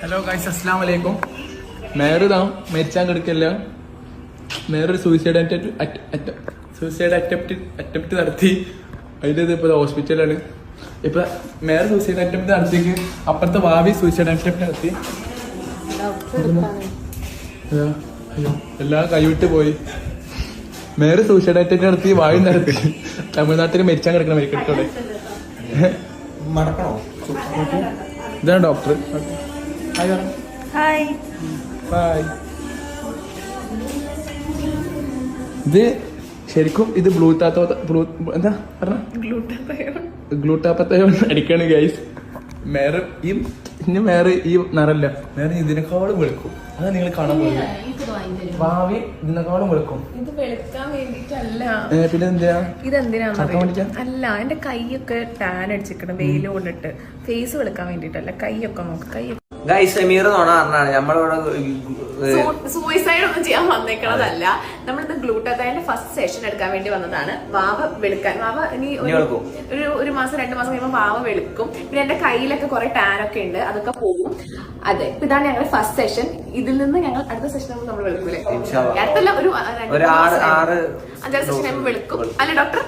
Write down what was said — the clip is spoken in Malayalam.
ഹലോ ഗൈസ്, അസ്സലാമു അലൈക്കും. മേയർ ഇതാ മരിച്ചാൻ കിടക്കല്ല. മേയർ ഒരു സൂയിസൈഡ് അറ്റംപ്റ്റ് നടത്തി. അതിൻ്റെ ഇത് ഇപ്പോൾ ഹോസ്പിറ്റലാണ്. ഇപ്പൊ മേയർ സൂയിസൈഡ് അറ്റംപ്റ്റ് നടത്തിയെങ്കിൽ അപ്പുറത്തെ ഭാവി സൂയിസൈഡ് അറ്റംപ്റ്റ് നടത്തി. അയ്യോ, എല്ലാം കൈവിട്ട് പോയി. മേയർ സൂയിസൈഡ് അറ്റംപ്റ്റ് നടത്തി, വായും നടത്തി. തമിഴ്നാട്ടിൽ മരിച്ചാൻ കിടക്കണം മെഡിക്കൽ. ഇതാണ് ഡോക്ടർ. ഹായ്. ഇത് ശരിക്കും ഇത് എന്താ പറഞ്ഞ ഗ്ലൂട്ടാപ്പത്തയോൺ അടിക്കാണ് ഗൈസ്. മേയർ ഈ നിറല്ല, മേയർ ഇതിനേക്കാളും വെളുക്കും. അതാ നിങ്ങൾ കാണാൻ പോകുന്നത്. ഭാവി ഇതിനേക്കാളും വെളുക്കും. ഇത് വെളുക്കാൻ വേണ്ടിട്ടല്ല. പിന്നെ എന്തിനാ ഇതെന്തിനാ അല്ല, എന്റെ കൈയൊക്കെ ടാൻ അടിച്ചിക്കണം വെയിൽ കൊണ്ടിട്ട്. ഫേസ് വെളുക്കാൻ വേണ്ടിട്ടല്ല, കൈയൊക്കെ നോക്ക്. കൈയൊക്കെ സമീർ നോണ പറഞ്ഞാണ് നമ്മളിവിടെ സൂയിസൈഡ് ഒന്നും ചെയ്യാൻ വന്നേക്കണതല്ല. നമ്മളിത് ഗ്ലൂട്ടാത്തൈന്റെ ഫസ്റ്റ് സെഷൻ എടുക്കാൻ വേണ്ടി വന്നതാണ്. വാവ വെളുക്കാൻ, വാവ ഇനി ഒരു മാസം 2 മാസം കഴിയുമ്പോൾ വാവ വെളുക്കും. പിന്നെ എന്റെ കയ്യിലൊക്കെ കുറെ ടാൻ ഒക്കെ ഉണ്ട്, അതൊക്കെ പോകും. അതെ, ഇതാണ് ഞങ്ങളുടെ ഫസ്റ്റ് സെഷൻ. ഇതിൽ നിന്ന് ഞങ്ങൾ അടുത്ത സെഷൻ നമ്മൾ വെളുക്കൂലേ? അടുത്തല്ല, ഒരു 5-6 സെഷൻ ആകുമ്പോൾ വെളുക്കും അല്ലെ ഡോക്ടർ?